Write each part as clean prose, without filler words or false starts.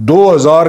2000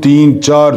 3, 4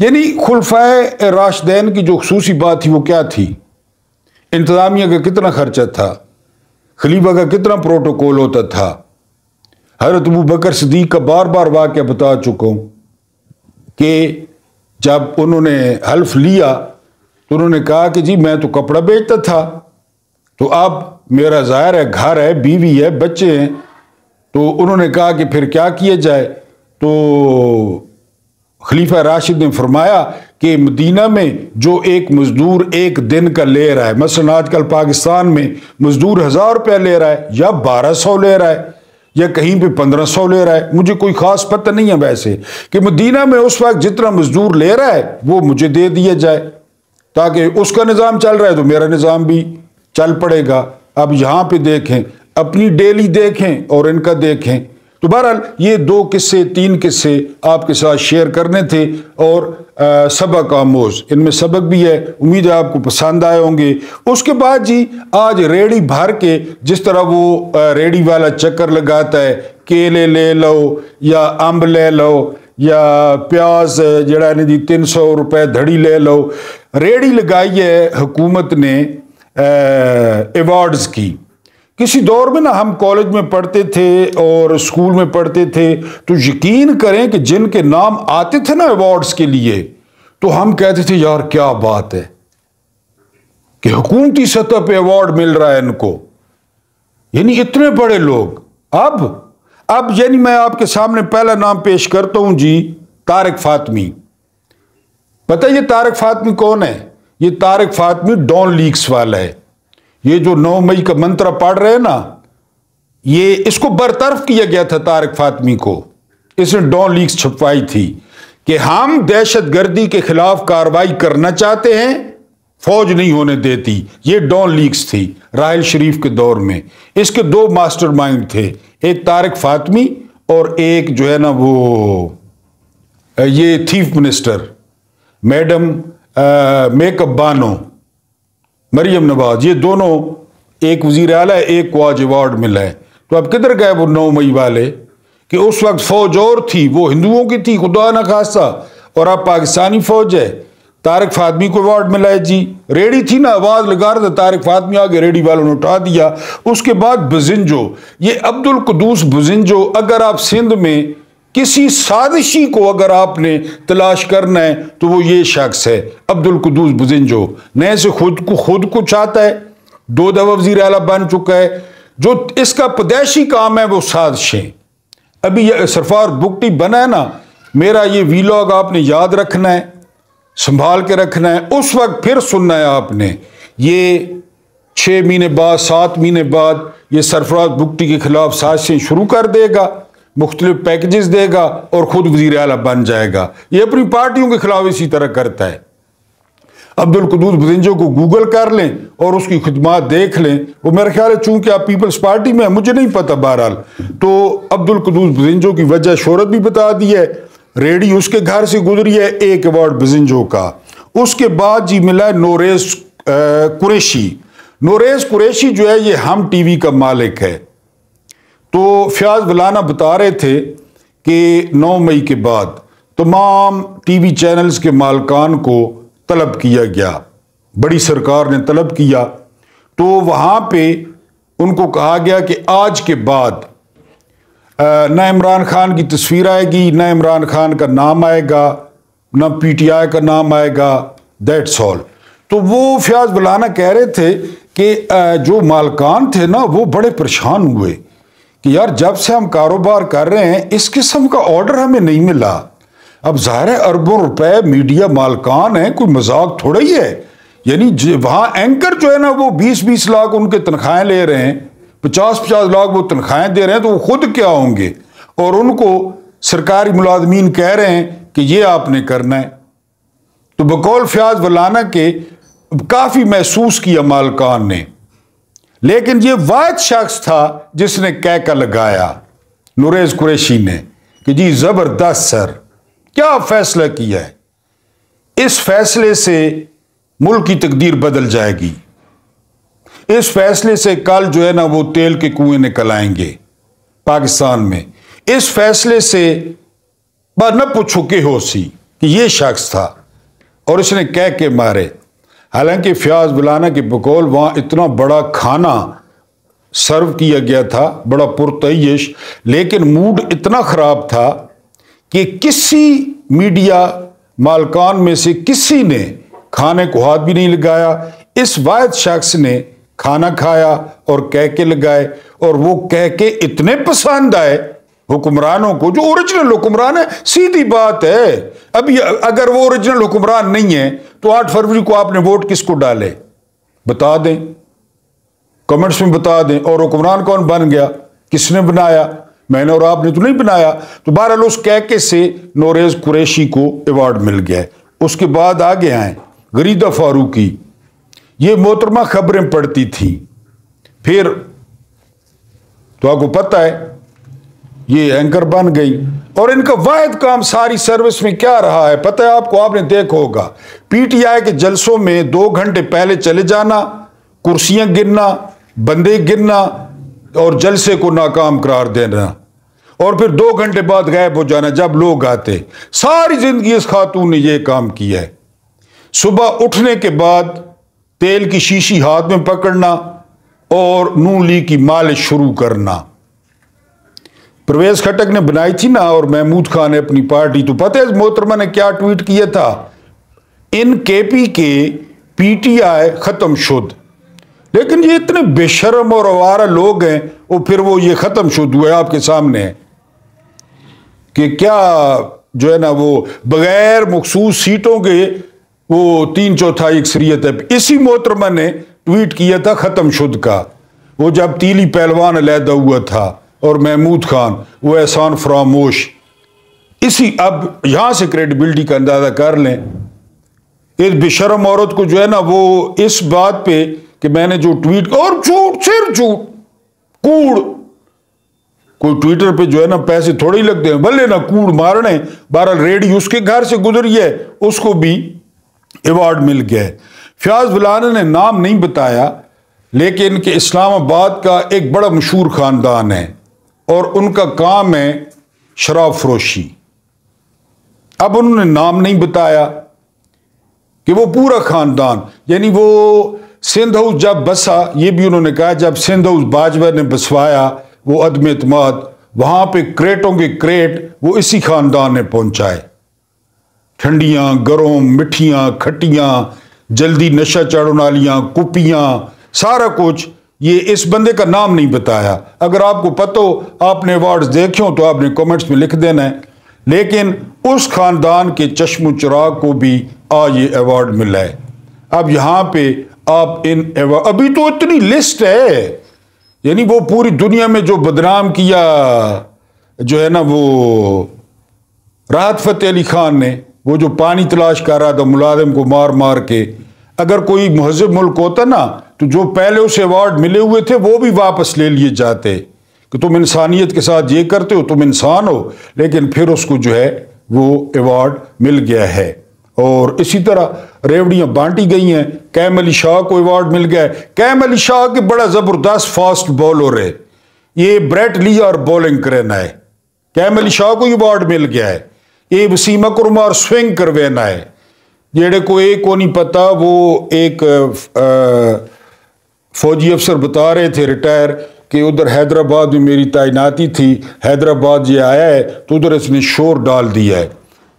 یعنی خلفائے راشدین کی جو خصوصی بات تھی وہ کیا تھی؟ انتظامیہ کا کتنا خرچہ تھا، خلیفہ کا کتنا پروٹوکول ہوتا تھا۔ حضرت ابو بکر صدیق کا بار بار واقعہ بتا چکا ہوں کہ جب انہوں نے حلف لیا تو انہوں نے کہا کہ جی میں تو کپڑا بیچتا تھا، تو اب میرا ظاہر ہے گھر ہے، بیوی ہے، بچے ہیں، تو انہوں نے کہا کہ پھر کیا کیا جائے؟ تو خلیفہ راشد نے فرمایا کہ مدینہ میں جو ایک مزدور ایک دن کا لے رہا ہے، مثلا آج کل پاکستان میں مزدور 1000 روپے لے رہا ہے یا 1200 لے رہا ہے یا کہیں پہ 1500 لے رہا ہے، مجھے کوئی خاص پتہ نہیں ہے ویسے، کہ مدینہ میں اس وقت جتنا مزدور لے رہا ہے وہ مجھے دے دیا جائے، تاکہ اس کا نظام چل رہا ہے تو میرا نظام بھی چل پڑے گا۔ اب یہاں پہ دیکھیں، اپنی ڈیلی دیکھیں اور ان کا دیکھیں۔ تو بہرحال یہ 2 قصے 3 قصے آپ کے ساتھ شیئر کرنے تھے اور سبق آموز، ان میں سبق بھی ہے، امید ہے آپ کو پسند آئے ہوں گے۔ اس کے بعد جی آج ریڑھی بھر کے جس طرح وہ ریڑھی والا چکر لگاتا ہے، کیلے لے لو یا امب لے لو یا پیاز جڑا نے جی 300 روپے دھڑی لے لو، ریڑھی لگائی ہے حکومت نے ایوارڈز کی۔ کسی دور میں نا ہم کالج میں پڑھتے تھے اور اسکول میں پڑھتے تھے تو یقین کریں کہ جن کے نام آتے تھے نا ایوارڈز کے لیے تو ہم کہتے تھے یار کیا بات ہے کہ حکومتی سطح پہ ایوارڈ مل رہا ہے ان کو، یعنی اتنے بڑے لوگ۔ اب یعنی میں آپ کے سامنے پہلا نام پیش کرتا ہوں جی، طارق فاطمی۔ پتہ یہ طارق فاطمی کون ہے؟ یہ طارق فاطمی ڈان لیکس والا ہے۔ یہ جو 9 مئی کا منترا پڑھ رہے ہیں نا، یہ اس کو برطرف کیا گیا تھا طارق فاطمی کو، اس نے ڈان لیکس چھپوائی تھی کہ ہم دہشت گردی کے خلاف کارروائی کرنا چاہتے ہیں، فوج نہیں ہونے دیتی۔ یہ ڈان لیکس تھی راحل شریف کے دور میں۔ اس کے 2 ماسٹر مائنڈ تھے، ایک طارق فاطمی اور ایک جو ہے نا وہ یہ chief minister madam make up Bano Maryam Nawaz, یہ دونوں، ایک وزیر اعلیٰ ہے ایک کو آج ایوارڈ ملا ہے۔ تو اب کدھر گئے وہ 9 مئی والے کہ اس وقت فوج اور تھی، وہ ہندوؤں کی تھی خدا نہ خواستہ، اور اب پاکستانی فوج ہے۔ طارق فاطمی کو ایوارڈ ملا ہے جی، ریڑھی تھی نا آواز لگا رہا تھا طارق فاطمی، آگے ریڑھی والوں نے اٹھا دیا۔ اس کے بعد بزنجو، یہ عبد القدوس بزنجو، اگر آپ سندھ میں کسی سازشی کو اگر آپ نے تلاش کرنا ہے تو وہ یہ شخص ہے عبد القدوس بزنجو، نئے سے خود کو چاہتا ہے، 2 دفعہ وزیر اعلیٰ بن چکا ہے۔ جو اس کا پیدائشی کام ہے وہ سازشیں۔ ابھی یہ سرفراز بگٹی بنا ہے نا، میرا یہ ویلاگ آپ نے یاد رکھنا ہے، سنبھال کے رکھنا ہے، اس وقت پھر سننا ہے آپ نے۔ یہ 6 مہینے بعد 7 مہینے بعد یہ سرفراز بگٹی کے خلاف سازشیں شروع کر دے گا، مختلف پیکجز دے گا اور خود وزیر اعلیٰ بن جائے گا۔ یہ اپنی پارٹیوں کے خلاف اسی طرح کرتا ہے۔ عبد القدوس بزنجو کو گوگل کر لیں اور اس کی خدمات دیکھ لیں، وہ میرا خیال ہے چونکہ آپ پیپلز پارٹی میں ہیں، مجھے نہیں پتا بہرحال، تو عبد القدوس بزنجو کی وجہ شہرت بھی بتا دی ہے، ریڈی اس کے گھر سے گزری ہے، ایک ایوارڈ بزنجو کا۔ اس کے بعد جی ملا ہے نوریز قریشی۔ نوریز قریشی جو ہے یہ ہم ٹی وی کا مالک ہے۔ تو فیاض ولانا بتا رہے تھے کہ 9 مئی کے بعد تمام ٹی وی چینلز کے مالکان کو طلب کیا گیا، بڑی سرکار نے طلب کیا، تو وہاں پہ ان کو کہا گیا کہ آج کے بعد نہ عمران خان کی تصویر آئے گی، نہ عمران خان کا نام آئے گا، نہ پی ٹی آئی کا نام آئے گا، دیٹس آل۔ تو وہ فیاض ولانا کہہ رہے تھے کہ جو مالکان تھے نا وہ بڑے پریشان ہوئے کہ یار جب سے ہم کاروبار کر رہے ہیں اس قسم کا آرڈر ہمیں نہیں ملا۔ اب ظاہر ہے اربوں روپے میڈیا مالکان ہیں، کوئی مذاق تھوڑا ہی ہے، یعنی وہاں اینکر جو ہے نا وہ 20-20 لاکھ ان کے تنخواہیں لے رہے ہیں، 50-50 لاکھ وہ تنخواہیں دے رہے ہیں، تو وہ خود کیا ہوں گے، اور ان کو سرکاری ملازمین کہہ رہے ہیں کہ یہ آپ نے کرنا ہے۔ تو بقول فیاض ولانا کے کافی محسوس کیا مالکان نے، لیکن یہ واحد شخص تھا جس نے کہکا لگایا، نوریز قریشی نے، کہ جی زبردست سر، کیا فیصلہ کیا ہے، اس فیصلے سے ملک کی تقدیر بدل جائے گی، اس فیصلے سے کل جو ہے نا وہ تیل کے کنویں نکل آئیں گے پاکستان میں، اس فیصلے سے نہ پوچھو کہ ہو سی، کہ یہ شخص تھا اور اس نے کہہ کے مارے۔ حالانکہ فیاض بلانا کے بقول وہاں اتنا بڑا کھانا سرو کیا گیا تھا، بڑا پرتعیش، لیکن موڈ اتنا خراب تھا کہ کسی میڈیا مالکان میں سے کسی نے کھانے کو ہاتھ بھی نہیں لگایا۔ اس واحد شخص نے کھانا کھایا اور کہکے لگائے، اور وہ کہکے اتنے پسند آئے حکمرانوں کو، جو اوریجنل حکمران ہے۔ سیدھی بات ہے، ابھی اگر وہ اوریجنل حکمران نہیں ہے تو 8 فروری کو آپ نے ووٹ کس کو ڈالے؟ بتا دیں، کمنٹس میں بتا دیں۔ اور حکمران کون بن گیا؟ کس نے بنایا؟ میں نے اور آپ نے تو نہیں بنایا۔ تو بہرحال اس کہکے سے نوریز قریشی کو ایوارڈ مل گیا۔ اس کے بعد آگے آئیں غریدہ فاروقی، یہ محترمہ خبریں پڑھتی تھی، پھر تو آپ کو پتہ ہے یہ اینکر بن گئی، اور ان کا واحد کام ساری سروس میں کیا رہا ہے پتہ ہے آپ کو؟ آپ نے دیکھا ہوگا پی ٹی آئی کے جلسوں میں 2 گھنٹے پہلے چلے جانا، کرسیاں گرنا، بندے گرنا اور جلسے کو ناکام قرار دینا، اور پھر 2 گھنٹے بعد غائب ہو جانا جب لوگ آتے۔ ساری زندگی اس خاتون نے یہ کام کیا ہے۔ صبح اٹھنے کے بعد تیل کی شیشی ہاتھ میں پکڑنا اور نون لیگ کی مالش شروع کرنا۔ پرویز خٹک نے بنائی تھی نا، اور محمود خان نے اپنی پارٹی، تو پتہ ہے محترمہ نے کیا ٹویٹ کیا تھا؟ ان کے پی کے پی ٹی آئی ختم شد۔ لیکن یہ اتنے بے شرم اور آوارہ لوگ ہیں، اور پھر وہ یہ ختم شد ہوئے آپ کے سامنے ہے کہ کیا جو ہے نا وہ بغیر مخصوص سیٹوں کے وہ 3/4 اکثریت ہے۔ اسی محترمہ نے ٹویٹ کیا تھا ختم شد کا، وہ جب تیلی پہلوان علیحدہ ہوا تھا اور محمود خان وہ احسان فراموش۔ اسی اب یہاں سے کریڈیبلٹی کا اندازہ کر لیں اس بے شرم عورت کو جو ہے نا وہ اس بات پہ کہ میں نے جو ٹویٹ، اور جھوٹ صرف جھوٹ کوڑ، کوئی ٹویٹر پہ جو ہے نا پیسے تھوڑے ہی لگتے ہیں، بھلے نا کوڑ مارنے۔ بہرحال ریڈی اس کے گھر سے گزری ہے، اس کو بھی ایوارڈ مل گیا ہے۔ فیاض بلانا نے نام نہیں بتایا، لیکن کہ اسلام آباد کا ایک بڑا مشہور خاندان ہے اور ان کا کام ہے شراب فروشی۔ اب انہوں نے نام نہیں بتایا کہ وہ پورا خاندان، یعنی وہ سندھ ہاؤس جب بسا، یہ بھی انہوں نے کہا جب سندھ ہاؤس باجوہ نے بسوایا وہ عدم اعتماد، وہاں پہ کریٹوں کے کریٹ وہ اسی خاندان نے پہنچائے، ٹھنڈیاں گرم مٹھیاں کھٹیاں جلدی نشہ چڑھنے والیاں کپیاں سارا کچھ۔ یہ اس بندے کا نام نہیں بتایا۔ اگر آپ کو پتہ ہو، آپ نے ایوارڈز دیکھے ہوں تو آپ نے کمنٹس میں لکھ دینا ہے، لیکن اس خاندان کے چشم و چراغ کو بھی آج یہ ایوارڈ ملا ہے۔ اب یہاں پہ آپ ان ایوارڈ، ابھی تو اتنی لسٹ ہے، یعنی وہ پوری دنیا میں جو بدنام کیا جو ہے نا وہ راحت فتح علی خان نے، وہ جو پانی تلاش کر رہا تھا ملازم کو مار مار کے، اگر کوئی مہذب ملک ہوتا نا تو جو پہلے اسے ایوارڈ ملے ہوئے تھے وہ بھی واپس لے لیے جاتے کہ تم انسانیت کے ساتھ یہ کرتے ہو، تم انسان ہو، لیکن پھر اس کو جو ہے وہ ایوارڈ مل گیا ہے۔ اور اسی طرح ریوڑیاں بانٹی گئی ہیں۔ کیم علی شاہ کو ایوارڈ مل گیا ہے۔ کیم علی شاہ کے بڑا زبردست فاسٹ بولر ہے، یہ بریٹ لی اور بولنگ کرنا ہے، کیم علی شاہ کو ایوارڈ مل گیا ہے۔ یہ وسیم اکرم اور سوئنگ کروانا ہے، جیڑے کو ایک کو نہیں پتا، وہ ایک فوجی افسر بتا رہے تھے ریٹائر کہ ادھر حیدرآباد میں میری تعیناتی تھی، حیدرآباد یہ آیا ہے تو ادھر اس نے شور ڈال دیا ہے،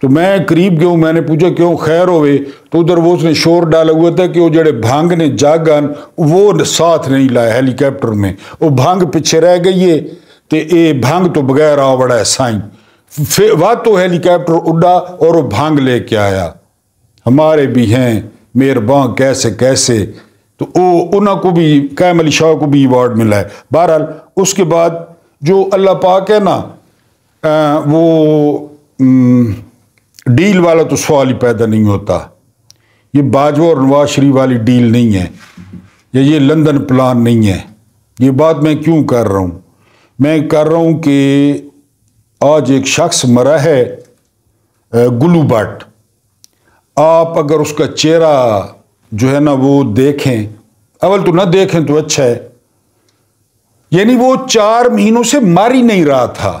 تو میں قریب گیا ہوں، میں نے پوچھا کیوں خیر ہوئے، تو ادھر وہ اس نے شور ڈالا ہوا تھا کہ وہ جڑے بھانگ نے جاگن وہ ساتھ نہیں لائے ہیلی کاپٹر میں، وہ بھانگ پیچھے رہ گئی ہے، تو یہ بھانگ تو بغیر آ بڑا ہے سائیں، وہ تو ہیلی کاپٹر اڑا اور وہ بھانگ لے کے آیا۔ ہمارے بھی ہیں مہربان کیسے کیسے، تو انہوں کو بھی کیم علی شاہ کو بھی ایوارڈ ملا ہے۔ بہرحال اس کے بعد جو اللہ پاک ہے نا، وہ ڈیل والا تو سوال ہی پیدا نہیں ہوتا۔ یہ باجوہ اور نواز شریف والی ڈیل نہیں ہے، یا یہ لندن پلان نہیں ہے۔ یہ بات میں کیوں کر رہا ہوں؟ میں کر رہا ہوں کہ آج ایک شخص مرا ہے گلو بٹ، آپ اگر اس کا چہرہ جو ہے نا وہ دیکھیں، اول تو نہ دیکھیں تو اچھا ہے، یعنی وہ 4 مہینوں سے مر ہی نہیں رہا تھا،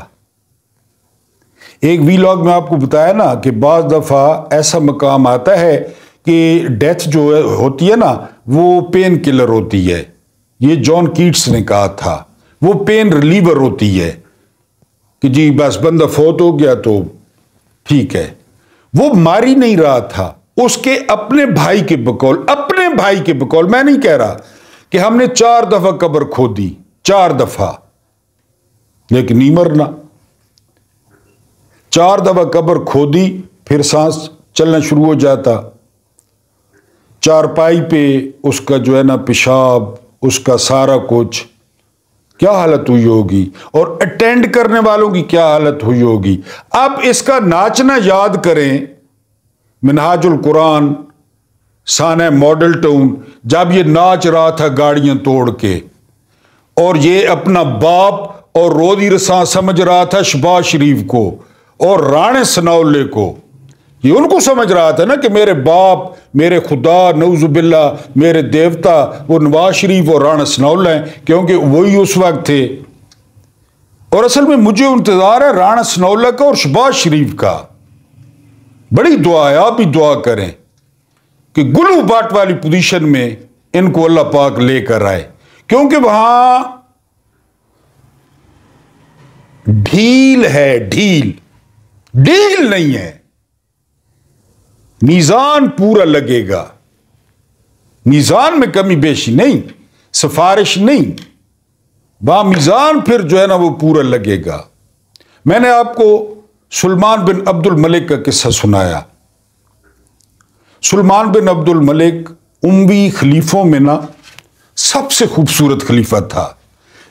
ایک ویلاگ میں آپ کو بتایا نا کہ بعض دفعہ ایسا مقام آتا ہے کہ ڈیتھ جو ہوتی ہے نا وہ پین کلر ہوتی ہے. یہ جان کیٹس نے کہا تھا, وہ پین ریلیور ہوتی ہے کہ جی بس بندہ فوت ہو گیا تو ٹھیک ہے. وہ ماری نہیں رہا تھا, اس کے اپنے بھائی کے بقول, میں نہیں کہہ رہا کہ ہم نے 4 دفعہ قبر کھودی, 4 دفعہ, لیکن نہیں مرنا. 4 دفعہ قبر کھودی, پھر سانس چلنا شروع ہو جاتا. چارپائی پہ اس کا جو ہے نا پیشاب, اس کا سارا کچھ, کیا حالت ہوئی ہوگی, اور اٹینڈ کرنے والوں کی کیا حالت ہوئی ہوگی. اب اس کا ناچنا یاد کریں, منہاج القرآن سانہ ماڈل ٹاؤن, جب یہ ناچ رہا تھا گاڑیاں توڑ کے, اور یہ اپنا باپ اور روزی رساں سمجھ رہا تھا شہباز شریف کو اور رانے ثناءاللہ کو. یہ ان کو سمجھ رہا تھا نا کہ میرے باپ, میرے خدا, نعوذ باللہ میرے دیوتا وہ نواز شریف اور رانا ثناءاللہ ہیں, کیونکہ وہی اس وقت تھے. اور اصل میں مجھے انتظار ہے رانا ثناءاللہ کا اور شہباز شریف کا. بڑی دعا ہے, آپ بھی دعا کریں کہ گلو باٹ والی پوزیشن میں ان کو اللہ پاک لے کر آئے, کیونکہ وہاں ڈھیل ہے, ڈھیل نہیں ہے. میزان پورا لگے گا, میزان میں کمی بیشی نہیں, سفارش نہیں, وہاں میزان پھر جو ہے نا وہ پورا لگے گا. میں نے آپ کو سلمان بن عبد الملک کا قصہ سنایا. سلمان بن عبد الملک اموی خلیفوں میں نا سب سے خوبصورت خلیفہ تھا,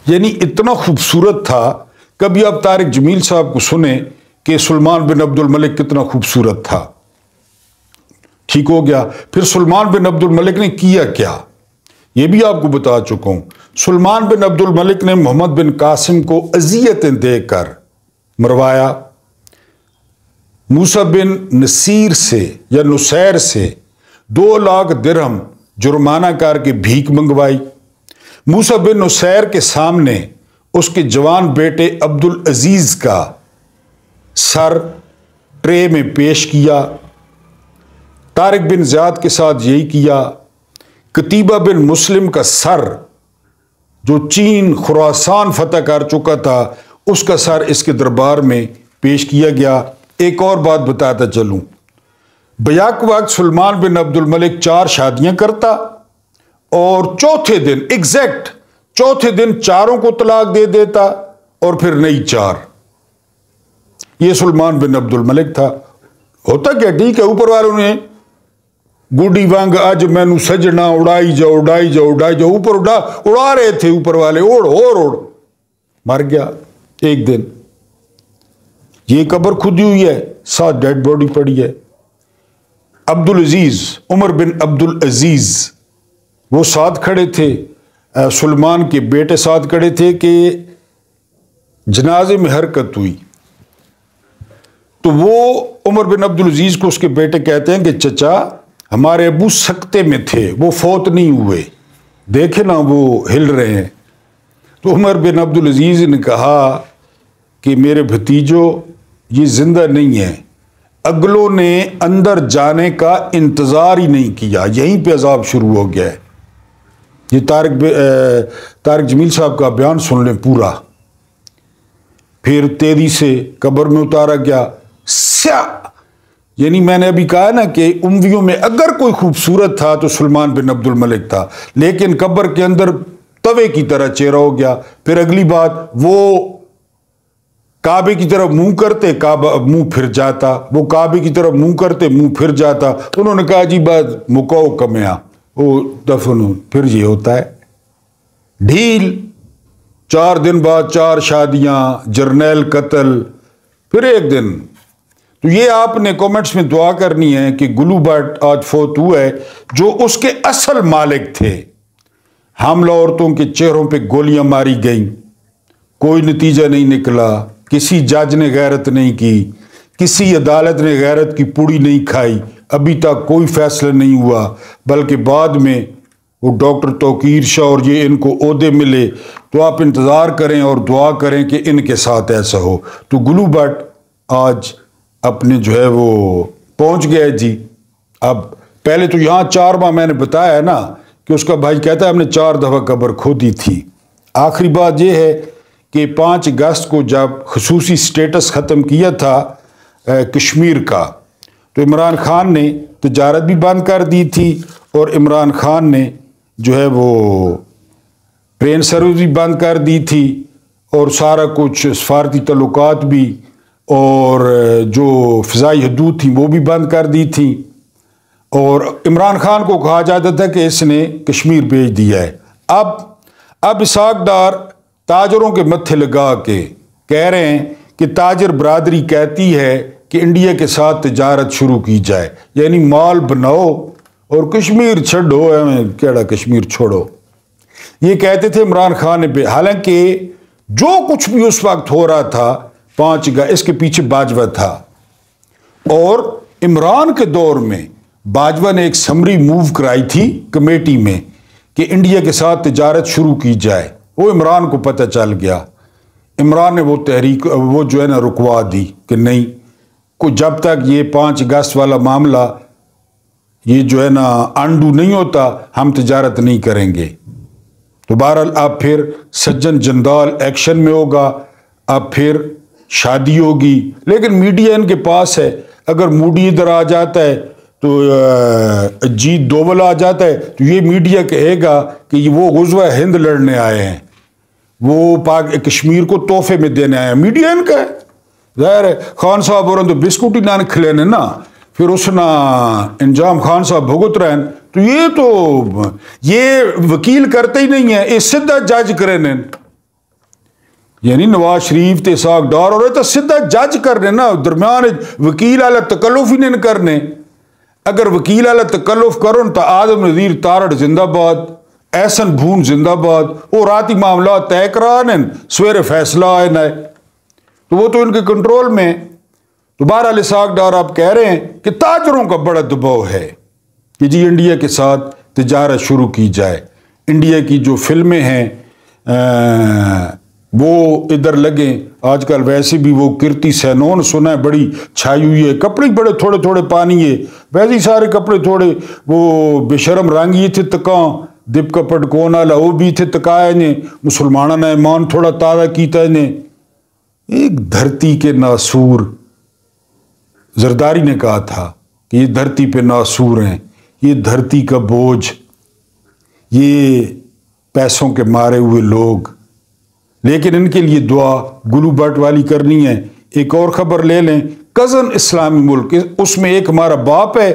یعنی اتنا خوبصورت تھا. کبھی آپ طارق جمیل صاحب کو سنیں کہ سلمان بن عبد الملک کتنا خوبصورت تھا. ٹھیک ہو گیا. پھر سلمان بن عبد الملک نے کیا کیا یہ بھی آپ کو بتا چکا ہوں. سلمان بن عبد الملک نے محمد بن قاسم کو اذیتیں دے کر مروایا. موسیٰ بن نصیر سے یا نصیر سے 2 لاکھ درہم جرمانہ کر کے بھیک منگوائی. موسیٰ بن نصیر کے سامنے اس کے جوان بیٹے عبد العزیز کا سر ٹرے میں پیش کیا. طارق بن زیاد کے ساتھ یہی کیا. قتیبہ بن مسلم کا سر جو چین خراسان فتح کر چکا تھا, اس کا سر اس کے دربار میں پیش کیا گیا. ایک اور بات بتاتا چلوں, بیاک وقت سلمان بن عبد الملک 4 شادیاں کرتا اور چوتھے دن ایگزیکٹ چوتھے دن 4 کو طلاق دے دیتا اور پھر نئی 4. یہ سلمان بن عبد الملک تھا. ہوتا کیا, ٹھیک ہے, اوپر والوں نے گوڈی وانگ اج مینو سجنا اڑائی جاؤ اوپر اڑا رہے تھے اوپر والے, اوڑ مر گیا ایک دن. یہ قبر کھدی ہوئی ہے, 7 ڈیڈ باڈی پڑی ہے. عبد العزیز, عمر بن عبد العزیز, وہ ساتھ کھڑے تھے, سلمان کے بیٹے ساتھ کھڑے تھے کہ جنازے میں حرکت ہوئی. تو وہ عمر بن عبد العزیز کو اس کے بیٹے کہتے ہیں کہ چچا ہمارے ابو سکتے میں تھے, وہ فوت نہیں ہوئے, دیکھے نا وہ ہل رہے ہیں. تو عمر بن عبد العزیز نے کہا کہ میرے بھتیجو یہ زندہ نہیں ہے, اگلوں نے اندر جانے کا انتظار ہی نہیں کیا, یہیں پہ عذاب شروع ہو گیا ہے. یہ طارق جمیل صاحب کا بیان سن لیں پورا. پھر تیزی سے قبر میں اتارا گیا. یعنی میں نے ابھی کہا نا کہ امویوں میں اگر کوئی خوبصورت تھا تو سلمان بن عبد الملک تھا, لیکن قبر کے اندر توے کی طرح چہرہ ہو گیا. پھر اگلی بات, وہ کعبے کی طرف منہ کرتے, کعبہ منہ پھر جاتا, وہ کعبے کی طرف منہ کرتے, منہ پھر جاتا. انہوں نے کہا جی بات مکو کمیا وہ دفن. پھر یہ ہوتا ہے ڈھیل. 4 دن بعد 4 شادیاں, جرنیل قتل, پھر ایک دن. تو یہ آپ نے کومنٹس میں دعا کرنی ہے کہ گلو بٹ آج فوت ہوا ہے جو اس کے اصل مالک تھے. حاملہ عورتوں کے چہروں پہ گولیاں ماری گئیں, کوئی نتیجہ نہیں نکلا, کسی جج نے غیرت نہیں کی, کسی عدالت نے غیرت کی پوڑی نہیں کھائی, ابھی تک کوئی فیصلہ نہیں ہوا. بلکہ بعد میں وہ ڈاکٹر توقیر شاہ اور یہ ان کو عہدے ملے. تو آپ انتظار کریں اور دعا کریں کہ ان کے ساتھ ایسا ہو. تو گلو بٹ آج اپنے جو ہے وہ پہنچ گئے جی۔ اب پہلے تو یہاں 4 ماہ میں نے بتایا ہے نا کہ اس کا بھائی کہتا ہے ہم نے 4 دفعہ قبر کھودی تھی۔ آخری بات یہ ہے کہ 5 اگست کو جب خصوصی سٹیٹس ختم کیا تھا کشمیر کا، تو عمران خان نے تجارت بھی بند کر دی تھی، اور عمران خان نے جو ہے وہ ٹرین سروس بھی بند کر دی تھی، اور سارا کچھ سفارتی تعلقات بھی، اور جو فضائی حدود تھیں وہ بھی بند کر دی تھی، اور عمران خان کو کہا جاتا تھا کہ اس نے کشمیر بھیج دیا ہے۔ اب اسحاق ڈار تاجروں کے متھے لگا کے کہہ رہے ہیں کہ تاجر برادری کہتی ہے کہ انڈیا کے ساتھ تجارت شروع کی جائے، یعنی مال بناؤ اور کشمیر چھڑو، کیڑا کشمیر چھوڑو، یہ کہتے تھے عمران خان نے۔ حالانکہ جو کچھ بھی اس وقت ہو رہا تھا 5 اگست، اس کے پیچھے باجوہ تھا، اور عمران کے دور میں باجوہ نے ایک سمری موو کرائی تھی کمیٹی میں کہ انڈیا کے ساتھ تجارت شروع کی جائے، وہ عمران کو پتہ چل گیا۔ عمران نے وہ تحریک وہ جو ہے نا رکوا دی کہ نہیں، کوئی جب تک یہ 5 اگست والا معاملہ یہ جو ہے نا انڈو نہیں ہوتا ہم تجارت نہیں کریں گے۔ تو بہرحال اب پھر سجن جندال ایکشن میں ہوگا، اب پھر شادی ہوگی، لیکن میڈیا ان کے پاس ہے۔ اگر موڈی ادھر آ جاتا ہے تو اجیت دوول آ جاتا ہے تو یہ میڈیا کہے گا کہ وہ غزوہ ہند لڑنے آئے ہیں، وہ کشمیر کو تحفے میں دینے آئے ہیں، میڈیا ان کا ہے۔ ظاہر ہے خان صاحب اور تو بسکوٹ ہی نہ کھلے نا، پھر اس نا انجام خان صاحب بھگت رہے ہیں، تو یہ وکیل کرتے ہی نہیں ہیں، یہ سیدھا جج کرے نے، یعنی نواز شریف تے اسحاق ڈار اور تو سیدھا جج کرنے نا، درمیان وکیل والا تکلف ہی نہیں کرنے۔ اگر وکیل والا تکلف کرو تو آدم نذیر تارڑ زندہ باد، احسن بھون زندہ باد، وہ راتی معاملات طے کرا نے، سویرے فیصلہ آئے نہ، تو وہ تو ان کے کنٹرول میں۔ تو بہرحال اسحاق ڈار آپ کہہ رہے ہیں کہ تاجروں کا بڑا دباؤ ہے کہ جی انڈیا کے ساتھ تجارت شروع کی جائے، انڈیا کی جو فلمیں ہیں وہ ادھر لگیں۔ آج کل ویسے بھی وہ کرتی سینون سنا ہے بڑی چھائی ہوئی ہے، کپڑے بڑے تھوڑے تھوڑے پانی ہے، ویسے ہی سارے کپڑے تھوڑے، وہ بے شرم رنگی تھے تکاں دپ کپڑ کون والا وہ بھی تھے تکایا نے، مسلمانوں نے ایمان تھوڑا تازہ کیتا نے۔ ایک دھرتی کے ناسور، زرداری نے کہا تھا کہ یہ دھرتی پہ ناسور ہیں، یہ دھرتی کا بوجھ، یہ پیسوں کے مارے ہوئے لوگ، لیکن ان کے لیے دعا گلو بٹ والی کرنی ہے۔ ایک اور خبر لے لیں، کزن اسلامی ملک، اس میں ایک ہمارا باپ ہے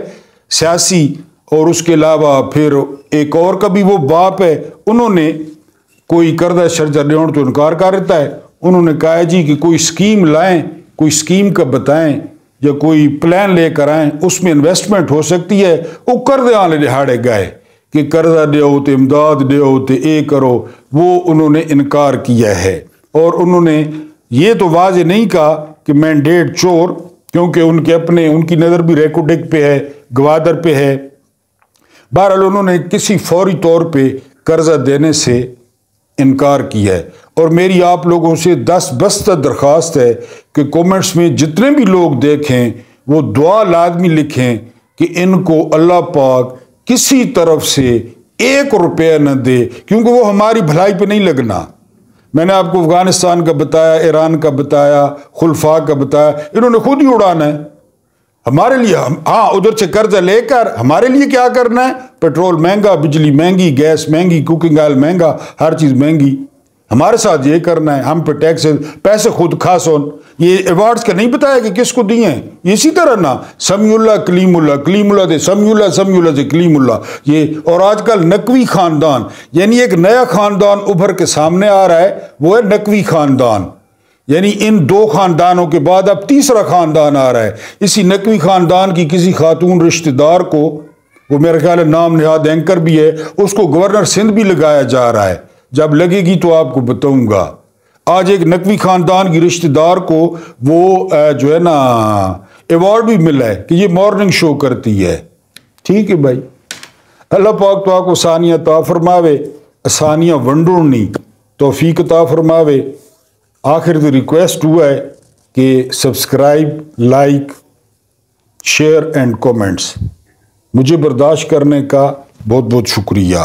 سیاسی، اور اس کے علاوہ پھر ایک اور کا بھی وہ باپ ہے، انہوں نے کوئی قرضہ شرجہ لینے تو انکار کر دیتا ہے۔ انہوں نے کہا جی کہ کوئی اسکیم لائیں، کوئی اسکیم کا بتائیں یا کوئی پلان لے کر آئیں، اس میں انویسٹمنٹ ہو سکتی ہے۔ وہ قرضے والے دہاڑے گئے کہ قرضہ دیو تے امداد دیو تے اے کرو، وہ انہوں نے انکار کیا ہے، اور انہوں نے یہ تو واضح نہیں کہا کہ مینڈیٹ چور، کیونکہ ان کے اپنے ان کی نظر بھی ریکوڈک پہ ہے، گوادر پہ ہے۔ بہرحال انہوں نے کسی فوری طور پہ قرضہ دینے سے انکار کیا ہے، اور میری آپ لوگوں سے 10 بستہ درخواست ہے کہ کومنٹس میں جتنے بھی لوگ دیکھیں وہ دعا لازمی لکھیں کہ ان کو اللہ پاک کسی طرف سے 1 روپیہ نہ دے، کیونکہ وہ ہماری بھلائی پہ نہیں لگنا۔ میں نے آپ کو افغانستان کا بتایا، ایران کا بتایا، خلفاء کا بتایا، انہوں نے خود ہی اڑانا ہے ہمارے لیے۔ ہاں ادھر سے قرضہ لے کر ہمارے لیے کیا کرنا ہے؟ پیٹرول مہنگا، بجلی مہنگی، گیس مہنگی، کوکنگ آئل مہنگا، ہر چیز مہنگی، ہمارے ساتھ یہ کرنا ہے، ہم پہ ٹیکس، پیسے خود خاصون۔ یہ ایوارڈز کا نہیں بتایا کہ کس کو دیے ہیں، اسی طرح نا سمیع اللہ کلیم اللہ، کلیم اللہ سے سمیع اللہ، سمیع اللہ سے کلیم اللہ، یہ۔ اور آج کل نقوی خاندان، یعنی ایک نیا خاندان ابھر کے سامنے آ رہا ہے، وہ ہے نقوی خاندان، یعنی ان 2 خاندانوں کے بعد اب تیسرا خاندان آ رہا ہے۔ اسی نقوی خاندان کی کسی خاتون رشتہ دار کو، وہ میرے خیال ہے نام نہاد اینکر بھی ہے، اس کو گورنر سندھ بھی لگایا جا رہا ہے، جب لگے گی تو آپ کو بتاؤں گا۔ آج ایک نقوی خاندان کی رشتہ دار کو وہ جو ہے نا ایوارڈ بھی ملا ہے کہ یہ مارننگ شو کرتی ہے۔ ٹھیک ہے بھائی، اللہ پاک تو آپ کو آسانیاں عطا فرماوے، آسانیاں ونڈوڑنی توفیق عطا فرماوے۔ آخر تو ریکویسٹ ہوا ہے کہ subscribe, like, share and comments, مجھے برداشت کرنے کا بہت بہت شکریہ۔